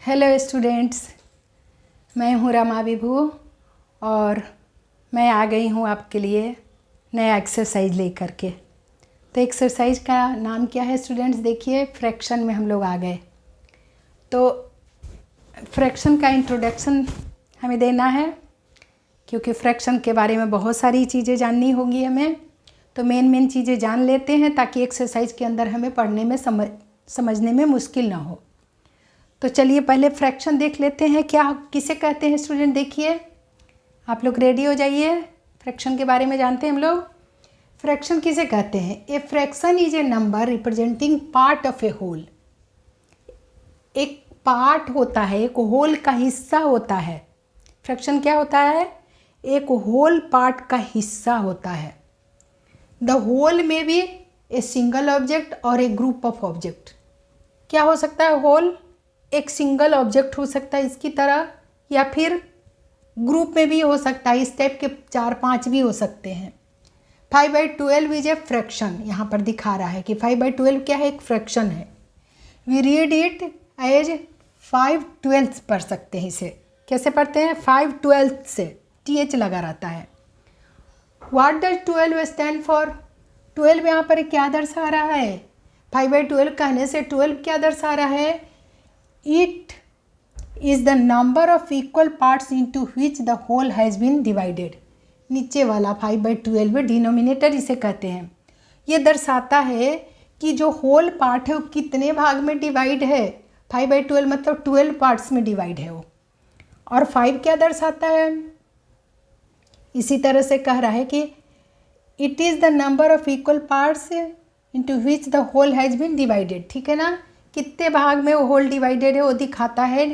Hello students, मैं हूँ रमा विभू और मैं आ गई हूँ आपके लिए नया एक्सरसाइज लेकर के। तो एक्सरसाइज का नाम क्या है स्टूडेंट्स? देखिए, फ्रैक्शन में हम लोग आ गए। तो फ्रैक्शन का इंट्रोडक्शन हमें देना है, क्योंकि फ्रैक्शन के बारे में बहुत सारी चीज़ें जाननी होगी हमें। तो मेन चीज़ें जान लेते हैं ताकि एक्सरसाइज के अंदर हमें पढ़ने में समझने में मुश्किल ना हो। तो चलिए पहले फ्रैक्शन देख लेते हैं। क्या किसे कहते हैं स्टूडेंट? देखिए, आप लोग रेडी हो जाइए, फ्रैक्शन के बारे में जानते हैं हम लोग। फ्रैक्शन किसे कहते हैं? A fraction is a number representing part of a whole. एक पार्ट होता है, एक होल का हिस्सा होता है। फ्रैक्शन क्या होता है? एक होल पार्ट का हिस्सा होता है। द होल में भी ए सिंगल ऑब्जेक्ट और ए ग्रुप ऑफ ऑब्जेक्ट। क्या हो सकता है? होल एक सिंगल ऑब्जेक्ट हो सकता है इसकी तरह, या फिर ग्रुप में भी हो सकता है। इस टाइप के 4-5 भी हो सकते हैं। 5/12 इज ए फ्रैक्शन। यहाँ पर दिखा रहा है कि 5/12 क्या है? एक फ्रैक्शन है। वी रीड इट एज 5/12 पढ़ सकते हैं। इसे कैसे पढ़ते हैं? 5/12 से TH लगा रहता है। What does 12 stand for? 12 यहाँ पर क्या दर्शा रहा है? 5/12 कहने से 12 क्या दर्शा रहा है? It is the number of equal parts into which the whole has been divided। नीचे वाला 5/12 डिनोमिनेटर इसे कहते हैं। ये दर्शाता है कि जो होल पार्ट है वो कितने भाग में डिवाइड है। 5/12 मतलब 12 पार्ट्स में डिवाइड है वो। और 5 क्या दर्शाता है? इसी तरह से कह रहा है कि it is the number of equal parts into which the whole has been divided. ठीक है ना? कितने भाग में वो होल डिवाइडेड है वो दिखाता है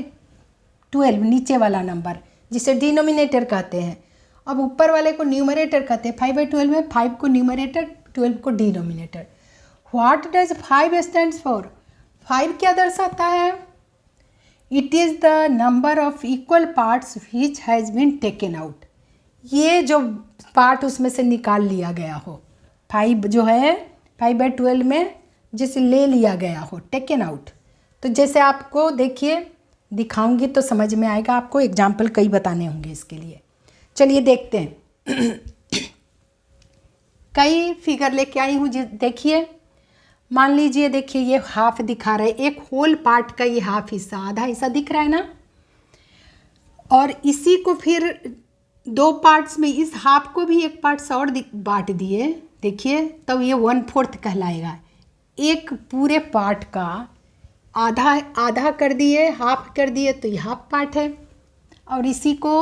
12, नीचे वाला नंबर, जिसे डिनोमिनेटर कहते हैं। अब ऊपर वाले को न्यूमरेटर कहते हैं। 5/12 में 5 को न्यूमरेटर, 12 को denominator. What does 5 stands for? 5 क्या दर्शाता है? It is the number of equal parts which has been taken out. ये जो पार्ट उसमें से निकाल लिया गया हो। 5 जो है 5/12 में जिसे ले लिया गया हो, टेकन आउट। तो जैसे आपको देखिए दिखाऊंगी तो समझ में आएगा। आपको एग्जाम्पल कई बताने होंगे इसके लिए। चलिए देखते हैं। कई फिगर लेके आई हूँ। देखिए, मान लीजिए, देखिए ये हाफ दिखा रहा है। एक होल पार्ट का ये हाफ हिस्सा, आधा हिस्सा दिख रहा है ना। और इसी को फिर 2 पार्ट्स में, इस हाफ को भी एक पार्ट और बांट दिए। देखिए, तब ये 1/4 कहलाएगा। एक पूरे पार्ट का आधा आधा कर दिए, हाफ कर दिए, तो ये हाफ पार्ट है। और इसी को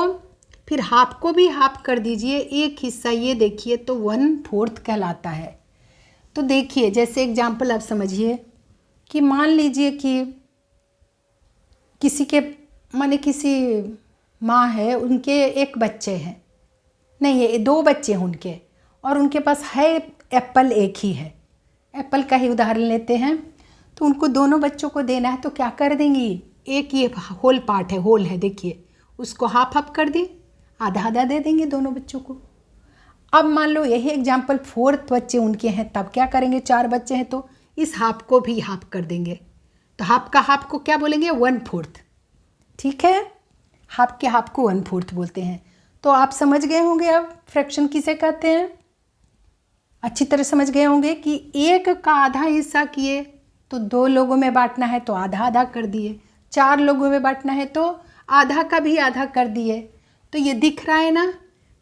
फिर हाफ को भी हाफ कर दीजिए, एक हिस्सा ये देखिए, तो 1/4 कहलाता है। तो देखिए, जैसे एग्जाम्पल आप समझिए कि मान लीजिए कि किसी के माने किसी माँ है, उनके एक बच्चे हैं, नहीं ये 2 बच्चे हैं उनके, और उनके पास है एप्पल एक ही है। एप्पल का ही उदाहरण लेते हैं। तो उनको दोनों बच्चों को देना है, तो क्या कर देंगी? एक ये होल पार्ट है, होल है, देखिए, उसको हाफ हाफ कर दी, आधा आधा दे देंगे दोनों बच्चों को। अब मान लो यही एग्जाम्पल 4th बच्चे उनके हैं, तब क्या करेंगे? 4 बच्चे हैं तो इस हाफ को भी हाफ कर देंगे। तो हाफ का हाफ को क्या बोलेंगे? 1/4। ठीक है, हाफ के हाफ को 1/4 बोलते हैं। तो आप समझ गए होंगे अब फ्रैक्शन किसे कहते हैं। अच्छी तरह समझ गए होंगे कि एक का आधा हिस्सा किए तो 2 लोगों में बांटना है तो आधा आधा कर दिए, 4 लोगों में बांटना है तो आधा का भी आधा कर दिए। तो ये दिख रहा है ना,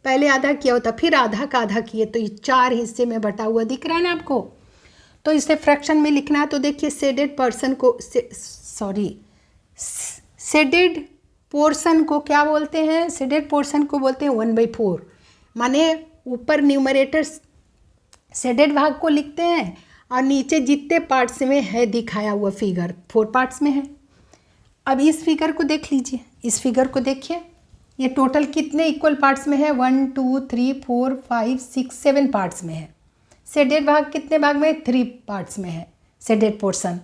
पहले आधा किया होता फिर आधा का आधा किए, तो ये 4 हिस्से में बटा हुआ दिख रहा है ना आपको। तो इसे फ्रैक्शन में लिखना है तो देखिए, शेडेड पोर्शन को क्या बोलते हैं? शेडेड पोर्शन को बोलते हैं 1/4। माने ऊपर न्यूमरेटर शेडेड भाग को लिखते हैं और नीचे जितने पार्ट्स में है दिखाया हुआ फिगर 4 पार्ट्स में है। अब इस फिगर को देख लीजिए, इस फिगर को देखिए, ये टोटल कितने इक्वल पार्ट्स में है? 1 2 3 4 5 6 7 पार्ट्स में है। शेडेड भाग कितने भाग में? 3 पार्ट्स में है शेडेड पोर्शन।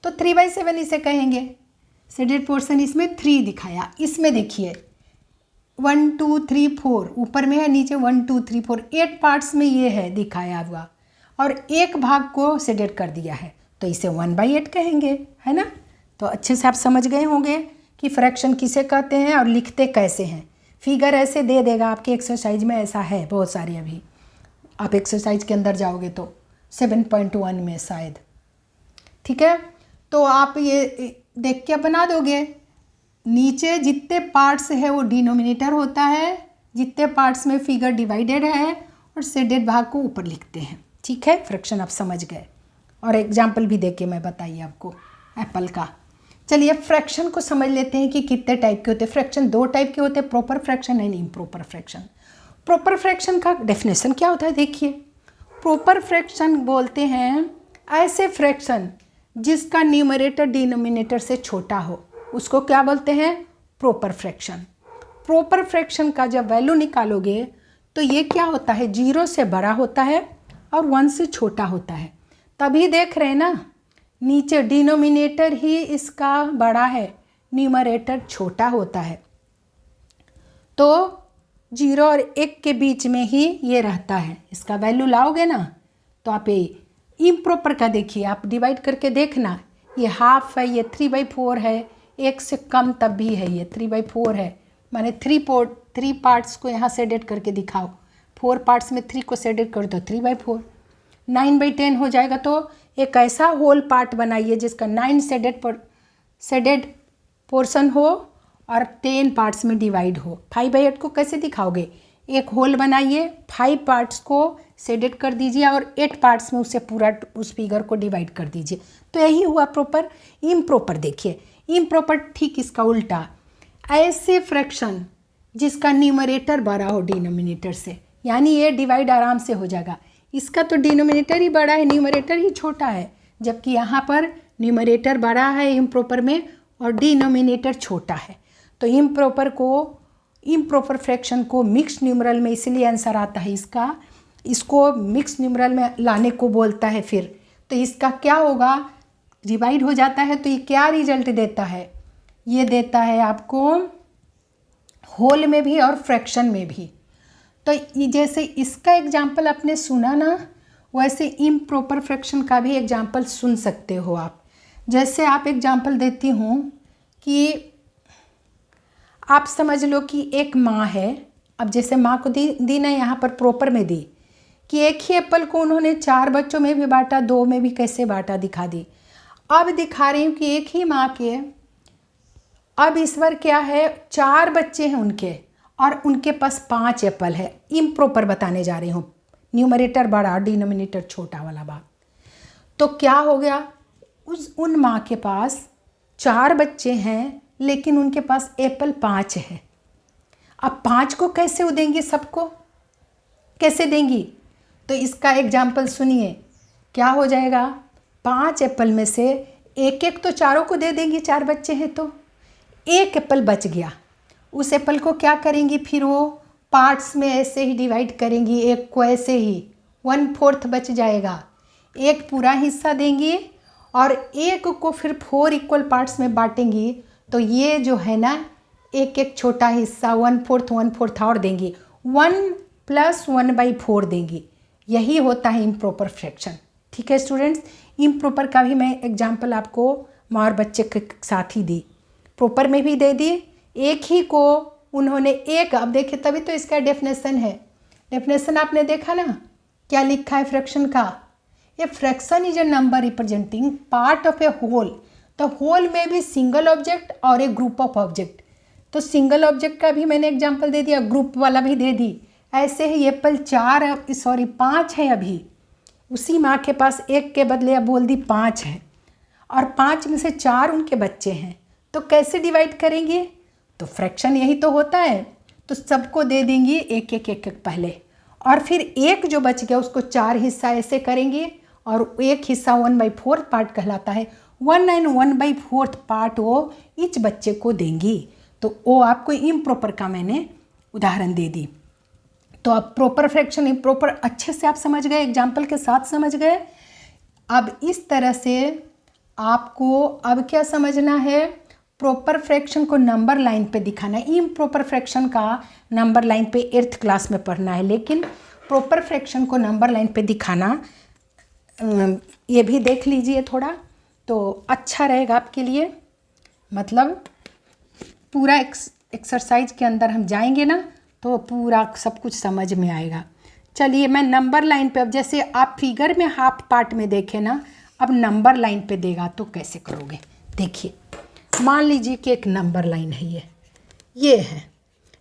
तो 3/7 इसे कहेंगे। शेडेड पोर्शन इसमें 3 दिखाया। इसमें देखिए 1 2 3 4 ऊपर में है, नीचे 1 2 3 4 8 पार्ट्स में ये है दिखाया हुआ, और एक भाग को शेडेड कर दिया है, तो इसे 1/8 कहेंगे, है ना। तो अच्छे से आप समझ गए होंगे कि फ्रैक्शन किसे कहते हैं और लिखते कैसे हैं। फिगर ऐसे दे देगा आपके एक्सरसाइज में, ऐसा है बहुत सारी। अभी आप एक्सरसाइज के अंदर जाओगे तो 7.1 में शायद, ठीक है। तो आप ये देख के बना दोगे। नीचे जितने पार्ट्स है वो डिनोमिनेटर होता है, जितने पार्ट्स में फिगर डिवाइडेड है, और शेडेड भाग को ऊपर लिखते हैं, ठीक है। फ्रैक्शन आप समझ गए, और एग्जाम्पल भी देके मैं बताइए आपको एप्पल का। चलिए फ्रैक्शन को समझ लेते हैं कि कितने टाइप के होते हैं। फ्रैक्शन 2 टाइप के होते हैं, proper fraction and improper fraction. Proper fraction का डेफिनेशन क्या होता है, देखिए। प्रॉपर फ्रैक्शन बोलते हैं ऐसे फ्रैक्शन जिसका न्यूमरेटर डिनोमिनेटर से छोटा हो, उसको क्या बोलते हैं, प्रॉपर फ्रैक्शन। प्रॉपर फ्रैक्शन का जब वैल्यू निकालोगे तो ये क्या होता है, 0 से बड़ा होता है और 1 से छोटा होता है। तभी देख रहे हैं ना, नीचे डिनोमिनेटर ही इसका बड़ा है, न्यूमरेटर छोटा होता है। तो 0 और 1 के बीच में ही ये रहता है। इसका वैल्यू लाओगे ना तो आप ये इम्प्रॉपर का देखिए, आप डिवाइड करके देखना, ये हाफ है, ये 3/4 है, 1 से कम तब भी है, ये 3/4 है। माने 3 पार्ट्स को यहाँ शेडेड करके दिखाओ, 4 पार्ट्स में 3 को शेडेड कर दो, 3/4। 9/10 हो जाएगा। तो एक ऐसा होल पार्ट बनाइए जिसका 9 शेडेड पोर्शन हो और 10 पार्ट्स में डिवाइड हो। 5/8 को कैसे दिखाओगे, एक होल बनाइए, 5 पार्ट्स को शेडेड कर दीजिए और 8 पार्ट्स में उसे पूरा उस फिगर को डिवाइड कर दीजिए। तो यही हुआ प्रॉपर। इम्प्रॉपर देखिए, इम्प्रॉपर ठीक इसका उल्टा, ऐसे फ्रैक्शन जिसका न्यूमरेटर बड़ा हो डिनोमिनेटर से, यानी ये डिवाइड आराम से हो जाएगा। इसका तो डिनोमिनेटर ही बड़ा है, न्यूमरेटर ही छोटा है, जबकि यहाँ पर न्यूमरेटर बड़ा है इम्प्रॉपर में और डिनोमिनेटर छोटा है। तो इम्प्रॉपर फ्रैक्शन को मिक्स न्यूमरल में, इसलिए आंसर आता है इसका, इसको मिक्स न्यूमरल में लाने को बोलता है। फिर तो इसका क्या होगा, डिवाइड हो जाता है तो ये क्या रिजल्ट देता है, ये देता है आपको होल में भी और फ्रैक्शन में भी। तो जैसे इसका एग्जाम्पल आपने सुना ना, वैसे इम्प्रॉपर फ्रैक्शन का भी एग्जाम्पल सुन सकते हो आप। जैसे आप एग्जाम्पल देती हूँ कि आप समझ लो कि एक माँ है। अब जैसे माँ को दी ना यहाँ पर प्रॉपर में दी कि एक ही एप्पल को उन्होंने 4 बच्चों में भी बांटा, 2 में भी कैसे बांटा दिखा दी। अब दिखा रही हूँ कि एक ही माँ के अब इस बार क्या है, 4 बच्चे हैं उनके और उनके पास 5 एप्पल है। इम्प्रॉपर बताने जा रही हूँ, न्यूमरेटर बड़ा डिनोमिनेटर छोटा वाला बात। तो क्या हो गया, उन माँ के पास 4 बच्चे हैं लेकिन उनके पास एप्पल 5 है। अब 5 को कैसे वो देंगी, सबको कैसे देंगी। तो इसका एग्जाम्पल सुनिए, क्या हो जाएगा, 5 एप्पल में से एक एक तो चारों को दे देंगी, 4 बच्चे हैं तो एक एप्पल बच गया। उस एप्पल को क्या करेंगी, फिर वो पार्ट्स में ऐसे ही डिवाइड करेंगी, एक को ऐसे ही 1/4 बच जाएगा, एक पूरा हिस्सा देंगी और एक को फिर 4 इक्वल पार्ट्स में बांटेंगी। तो ये जो है ना, एक एक छोटा हिस्सा 1/4 और देंगी, 1 + 1/4 देंगी। यही होता है इम्प्रॉपर फ्रैक्शन। ठीक है स्टूडेंट्स, इम्प्रॉपर का भी मैं एग्जाम्पल आपको माँ और बच्चे के साथ ही दी, प्रॉपर में भी दे दी। एक ही को उन्होंने एक, अब देखिए तभी तो इसका डेफिनेशन है। डेफिनेशन आपने देखा ना, क्या लिखा है फ्रैक्शन का, a fraction is a number representing part of a whole. तो होल में भी सिंगल ऑब्जेक्ट और एक ग्रुप ऑफ ऑब्जेक्ट। तो सिंगल ऑब्जेक्ट का भी मैंने एग्जांपल दे दिया, ग्रुप वाला भी दे दी। ऐसे ही एप्पल 5 है, अभी उसी माँ के पास एक के बदले अब बोल दी 5 है और 5 में से 4 उनके बच्चे हैं। तो कैसे डिवाइड करेंगे, तो फ्रैक्शन यही तो होता है। तो सबको दे देंगी एक एक पहले, और फिर एक जो बच गया उसको 4 हिस्सा ऐसे करेंगे और एक हिस्सा 1/4 पार्ट कहलाता है, 1 और 1/4 पार्ट वो ईच बच्चे को देंगी। तो वो आपको इम्प्रॉपर का मैंने उदाहरण दे दी। तो अब प्रॉपर फ्रैक्शन इम्प्रॉपर अच्छे से आप समझ गए, एग्जाम्पल के साथ समझ गए। अब इस तरह से आपको अब क्या समझना है, प्रॉपर फ्रैक्शन को नंबर लाइन पे दिखाना है। इम्प्रॉपर फ्रैक्शन का नंबर लाइन पे 8th क्लास में पढ़ना है, लेकिन प्रॉपर फ्रैक्शन को नंबर लाइन पे दिखाना ये भी देख लीजिए थोड़ा, तो अच्छा रहेगा आपके लिए। मतलब पूरा एक्सरसाइज के अंदर हम जाएंगे ना तो पूरा सब कुछ समझ में आएगा। चलिए मैं नंबर लाइन पे, अब जैसे आप फिगर में हाफ पार्ट में देखें ना, अब नंबर लाइन पे देगा तो कैसे करोगे। देखिए मान लीजिए कि एक नंबर लाइन है, ये है,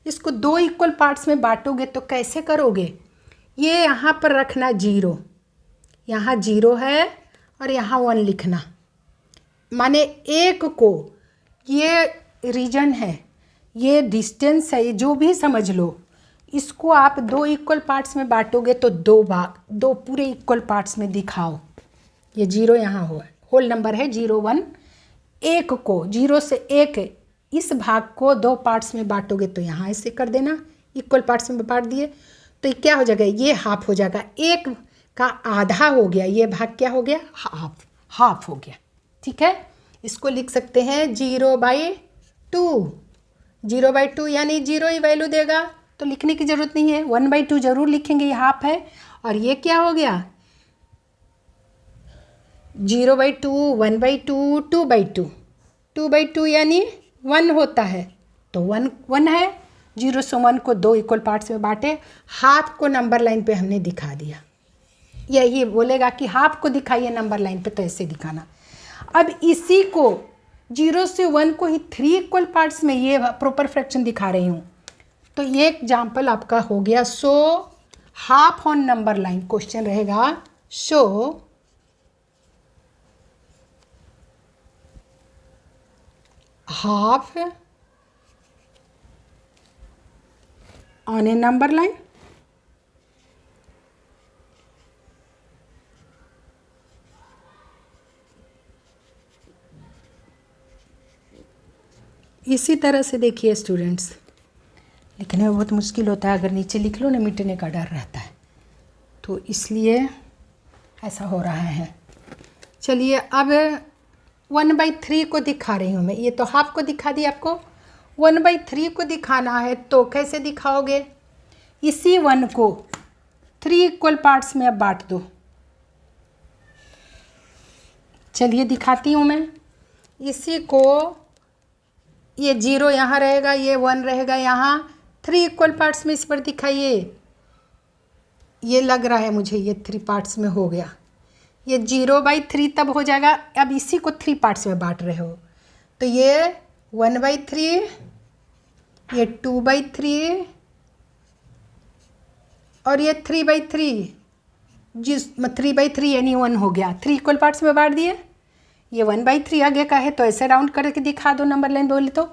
इसको 2 इक्वल पार्ट्स में बांटोगे तो कैसे करोगे। ये यहाँ पर रखना 0, यहाँ 0 है और यहाँ 1 लिखना, माने एक को, ये रीजन है, ये डिस्टेंस है, ये जो भी समझ लो, इसको आप 2 इक्वल पार्ट्स में बांटोगे तो 2 पूरे इक्वल पार्ट्स में दिखाओ। ये 0 यहाँ हुआ, होल नंबर है 0 1, एक को 0 से 1 इस भाग को 2 पार्ट्स में बांटोगे तो यहाँ ऐसे कर देना, इक्वल पार्ट्स में बांट दिए तो क्या हो जाएगा, ये हाफ हो जाएगा, एक का आधा हो गया, ये भाग क्या हो गया, हाफ हो गया। ठीक है, इसको लिख सकते हैं 0/2, 0/2 यानी 0 ही वैल्यू देगा तो लिखने की ज़रूरत नहीं है, 1/2 जरूर लिखेंगे, ये हाफ है। और ये क्या हो गया 0/2, 1/2, 2/2, 2/2 यानी 1 होता है तो 1 है। 0 से 1 को 2 इक्वल पार्ट्स में बांटे, हाफ को नंबर लाइन पे हमने दिखा दिया। यही बोलेगा कि हाफ को दिखाइए नंबर लाइन पे, तो ऐसे दिखाना। अब इसी को 0 से 1 को ही 3 इक्वल पार्ट्स में ये प्रॉपर फ्रैक्शन दिखा रही हूँ, तो ये एग्जाम्पल आपका हो गया show half on number line. Question रहेगा show half on a number line. इसी तरह से देखिए स्टूडेंट्स, लिखने में बहुत मुश्किल होता है, अगर नीचे लिख लो ना मिटने का डर रहता है, तो इसलिए ऐसा हो रहा है। चलिए अब 1/3 को दिखा रही हूँ मैं, ये तो हाफ को दिखा दी आपको, 1/3 को दिखाना है तो कैसे दिखाओगे, इसी 1 को 3 इक्वल पार्ट्स में अब बांट दो। चलिए दिखाती हूँ मैं, इसी को, ये 0 यहाँ रहेगा, ये 1 रहेगा, यहाँ 3 इक्वल पार्ट्स में इस पर दिखाइए। ये लग रहा है मुझे ये 3 पार्ट्स में हो गया, ये 0/3 तब हो जाएगा। अब इसी को 3 पार्ट्स में बांट रहे हो तो ये 1/3, ये 2/3 और ये 3/3, जिस 3/3 यानी 1 हो गया, 3 इक्वल पार्ट्स में बांट दिए। ये 1/3 आगे का है तो ऐसे राउंड करके दिखा दो, नंबर लाइन बोले तो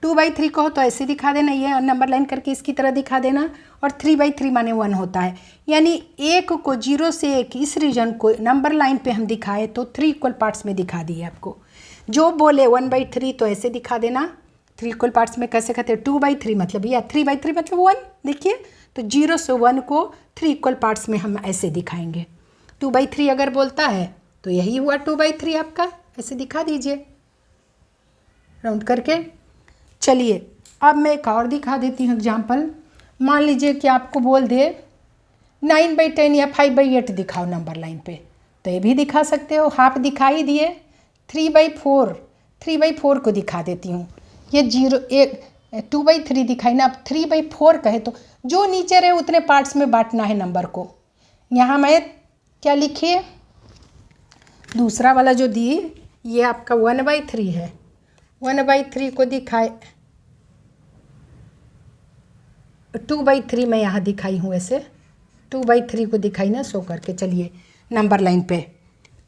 2/3 को हो तो ऐसे दिखा देना, ये नंबर लाइन करके इसकी तरह दिखा देना। और 3/3 माने 1 होता है, यानी एक को 0 से 1 इस रीजन को नंबर लाइन पे हम दिखाए तो 3 इक्वल पार्ट्स में दिखा दिए आपको। जो बोले 1/3 तो ऐसे दिखा देना, 3 इक्वल पार्ट्स में कैसे कहते हैं 2/3 मतलब, या 3/3 मतलब 1। देखिए तो 0 से 1 को 3 इक्वल पार्ट्स में हम ऐसे दिखाएंगे। 2/3 अगर बोलता है तो यही हुआ 2/3 आपका, ऐसे दिखा दीजिए राउंड करके। चलिए अब मैं एक और दिखा देती हूँ एग्जाम्पल। मान लीजिए कि आपको बोल दे 9/10 या 5/8 दिखाओ नंबर लाइन पे, तो ये भी दिखा सकते हो। हाफ दिखाई दिए, 3/4 को दिखा देती हूँ। ये 2/3 दिखाई ना, अब 3/4 कहे तो जो नीचे रहे उतने पार्ट्स में बांटना है नंबर को। यहाँ मैं क्या लिखिए, दूसरा वाला जो दी ये आपका 1/3 है, 1/3 को दिखाए, 2/3 मैं यहाँ दिखाई हूँ, ऐसे 2/3 को दिखाई ना शो करके। चलिए नंबर लाइन पे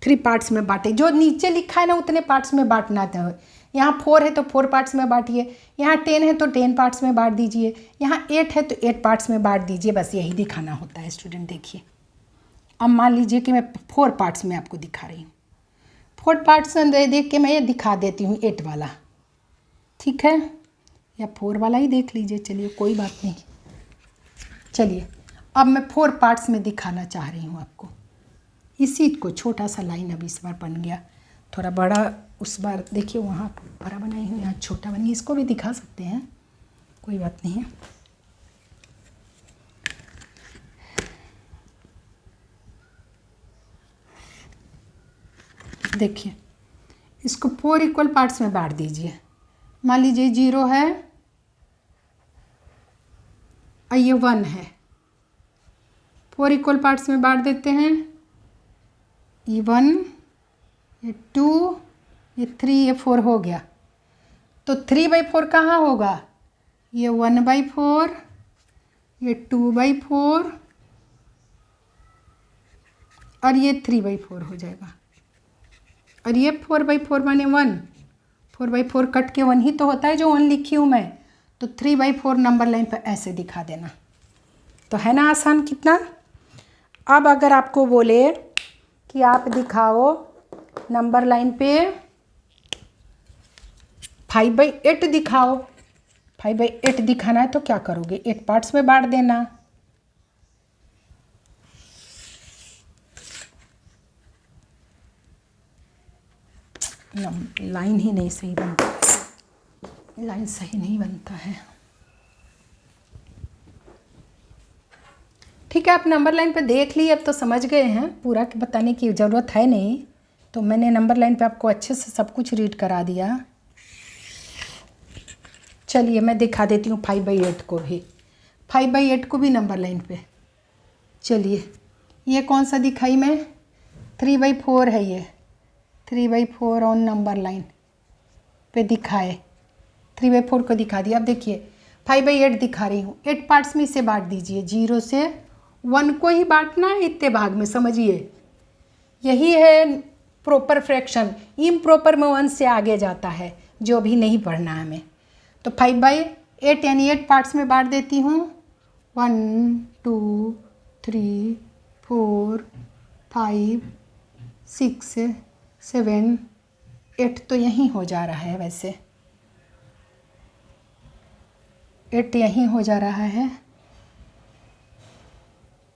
3 पार्ट्स में बांटे, जो नीचे लिखा है ना उतने पार्ट्स में बांटना है। यहाँ 4 है तो 4 पार्ट्स में बांटिए, यहाँ 10 है तो 10 पार्ट्स में बांट दीजिए, यहाँ 8 है तो 8 पार्ट्स में बांट दीजिए, बस यही दिखाना होता है स्टूडेंट। देखिए अब मान लीजिए कि मैं 4 पार्ट्स में आपको दिखा रही हूँ, 4 पार्ट्स देख के मैं ये दिखा देती हूँ 8 वाला, ठीक है, या 4 वाला ही देख लीजिए, चलिए कोई बात नहीं। चलिए अब मैं 4 पार्ट्स में दिखाना चाह रही हूँ आपको। इसी को छोटा सा लाइन अब इस बार बन गया, थोड़ा बड़ा उस बार देखिए वहाँ बड़ा बनाई हूँ, यहाँ छोटा बनी, इसको भी दिखा सकते हैं, कोई बात नहीं है। देखिए इसको 4 इक्वल पार्ट्स में बांट दीजिए। मान लीजिए 0 है और ये 1 है। 4 इक्वल पार्ट्स में बांट देते हैं। ये 1, ये 2, ये 3, ये 4 हो गया। तो 3/4 कहाँ होगा? ये 1/4, ये 2/4 और ये 3/4 हो जाएगा। और ये 4/4 माने 1, 4/4 कट के 1 ही तो होता है जो 1 लिखी हूँ मैं। तो 3/4 नंबर लाइन पर ऐसे दिखा देना। तो है ना आसान कितना। अब अगर आपको बोले कि आप दिखाओ नंबर लाइन पे 5/8 दिखाओ, 5/8 दिखाना है तो क्या करोगे? 8 पार्ट्स में बांट देना। लाइन ही नहीं सही बनता, लाइन सही नहीं बनता है। ठीक है, आप नंबर लाइन पे देख ली, अब तो समझ गए हैं, पूरा बताने की ज़रूरत है नहीं। तो मैंने नंबर लाइन पे आपको अच्छे से सब कुछ रीड करा दिया। चलिए मैं दिखा देती हूँ 5/8 को भी, 5/8 को भी नंबर लाइन पे। चलिए ये कौन सा दिखाई मैं? 3/4 है ये, 3/4 ऑन नंबर लाइन पे दिखाए, 3/4 को दिखा दिया। अब देखिए 5/8 दिखा रही हूँ, 8 पार्ट्स में इसे बांट दीजिए। 0 से 1 को ही बांटना है इतने भाग में, समझिए यही है प्रॉपर फ्रैक्शन। इम्प्रॉपर में 1 से आगे जाता है, जो भी नहीं पढ़ना है हमें। तो 5/8 यानी 8 पार्ट्स में बांट देती हूँ। 1 2 3 4 5 6 7 8 तो यहीं हो जा रहा है, वैसे 8 यहीं हो जा रहा है।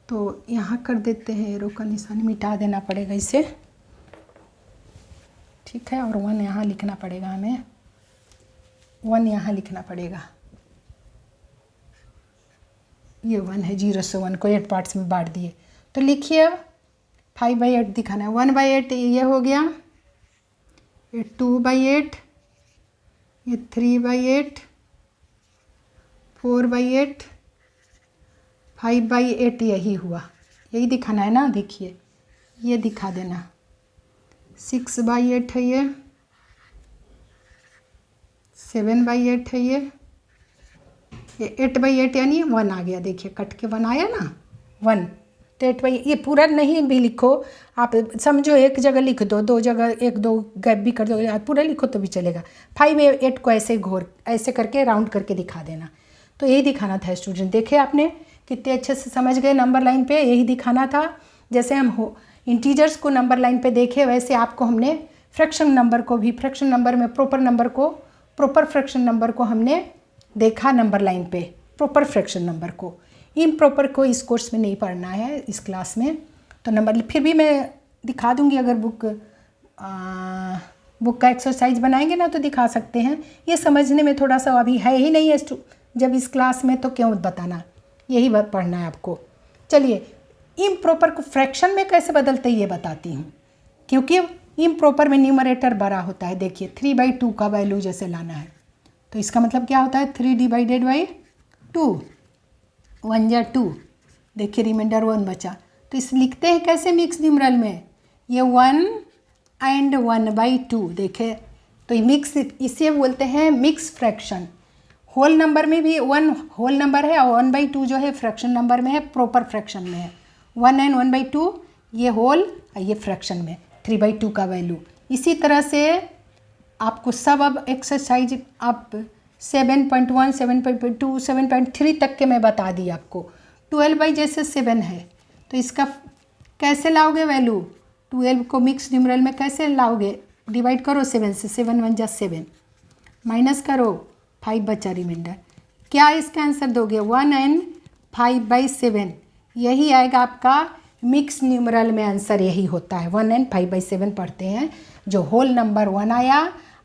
तो यहाँ कर देते हैं, एरो का निशान मिटा देना पड़ेगा इसे, ठीक है। और 1 यहाँ लिखना पड़ेगा हमें, 1 यहाँ लिखना पड़ेगा। ये 1 है, 0 से 1 को 8 पार्ट्स में बांट दिए। तो लिखिए अब 5/8 दिखाना है। 1/8 ये हो गया, ये 2/8, ये 3/8, 4/8, 5/8 यही हुआ, यही दिखाना है ना। देखिए ये दिखा देना। 6/8 है ये, 7/8 है ये 8/8 यानी 1 आ गया। देखिए कट के 1 आया ना, 1। तो 8/8 ये पूरा नहीं भी लिखो आप, समझो एक जगह लिख दो, 2 जगह 1-2 गैप भी कर दो, पूरा लिखो तो भी चलेगा। 5/8 को ऐसे घोर ऐसे करके राउंड करके दिखा देना। तो यही दिखाना था स्टूडेंट। देखे आपने कितने अच्छे से समझ गए नंबर लाइन पे, यही दिखाना था। जैसे हम इंटीजर्स को नंबर लाइन पे देखे, वैसे आपको हमने फ्रैक्शन नंबर को भी, फ्रैक्शन नंबर में प्रॉपर नंबर को, प्रॉपर फ्रैक्शन नंबर को हमने देखा नंबर लाइन पे, प्रॉपर फ्रैक्शन नंबर को। इम्प्रॉपर को इस कोर्स में नहीं पढ़ना है इस क्लास में। तो नंबर फिर भी मैं दिखा दूंगी, अगर बुक का एक्सरसाइज बनाएंगे ना तो दिखा सकते हैं। ये समझने में थोड़ा सा अभी है ही नहीं है जब इस क्लास में, तो क्यों बताना, यही पढ़ना है आपको। चलिए इम्प्रॉपर को फ्रैक्शन में कैसे बदलते ये बताती हूँ, क्योंकि इम्प्रॉपर में न्यूमरेटर बड़ा होता है। देखिए 3/2 का वैल्यू जैसे लाना है, तो इसका मतलब क्या होता है 3/2, 1 या 2। देखिए रिमाइंडर 1 बचा, तो इस लिखते हैं कैसे मिक्स न्यूमरल में, ये 1 एंड 1/2। देखे तो ये मिक्स, इसे बोलते हैं मिक्स फ्रैक्शन। होल नंबर में भी 1 होल नंबर है और 1/2 जो है फ्रैक्शन नंबर में है, प्रॉपर फ्रैक्शन में है। 1 एंड 1/2 ये होल और ये फ्रैक्शन में 3/2 का वैल्यू। इसी तरह से आपको सब अब एक्सरसाइज आप 7.1, 7.2, 7.3 तक के मैं बता दी आपको। 12 जैसे 7 है तो इसका कैसे लाओगे वैल्यू, 12 को मिक्स न्यूमरल में कैसे लाओगे, डिवाइड करो 7 से, 7 1 जा 7, माइनस करो 5 बचा रिमाइंडर। क्या इसका आंसर दोगे 1 एंड 5/7, यही आएगा आपका मिक्स न्यूमरल में आंसर यही होता है। 1 एंड 5/7 पढ़ते हैं, जो होल नंबर 1 आया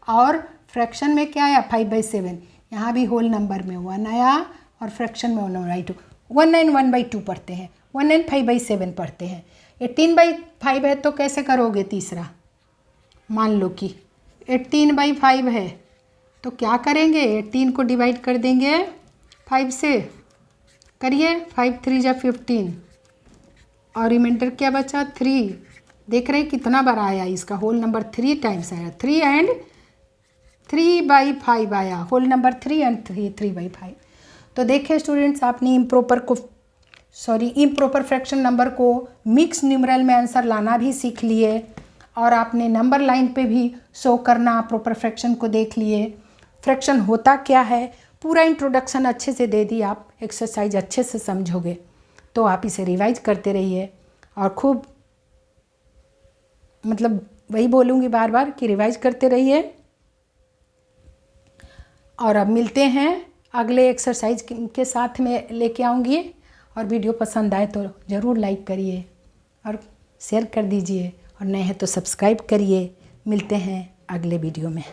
और फ्रैक्शन में क्या आया 5/7। यहाँ भी होल नंबर में 1 आया और फ्रैक्शन में 1/2। 1 एंड 1/2 पढ़ते हैं, 1 एंड 5/7 पढ़ते हैं। 18/5 है तो कैसे करोगे तीसरा, मान लो कि 18/5 है तो क्या करेंगे, 18 को डिवाइड कर देंगे 5 से, करिए 5 3 जा 15 और रिमाइंडर क्या बचा 3। देख रहे कितना बड़ा आया, इसका होल नंबर 3 टाइम्स आया, 3 एंड 3/5 आया, होल नंबर 3 एंड 3/5। तो देखिए स्टूडेंट्स, आपने इम्प्रॉपर फ्रैक्शन नंबर को मिक्स न्यूमरल में आंसर लाना भी सीख लिए और आपने नंबर लाइन पे भी शो करना प्रॉपर फ्रैक्शन को देख लिए। फ्रैक्शन होता क्या है पूरा इंट्रोडक्शन अच्छे से दे दी, आप एक्सरसाइज अच्छे से समझोगे तो आप इसे रिवाइज करते रहिए और खूब, मतलब वही बोलूँगी बार बार कि रिवाइज करते रहिए। और अब मिलते हैं अगले एक्सरसाइज के साथ में लेके आऊँगी, और वीडियो पसंद आए तो ज़रूर लाइक करिए और शेयर कर दीजिए, और नए हैं तो सब्सक्राइब करिए। मिलते हैं अगले वीडियो में।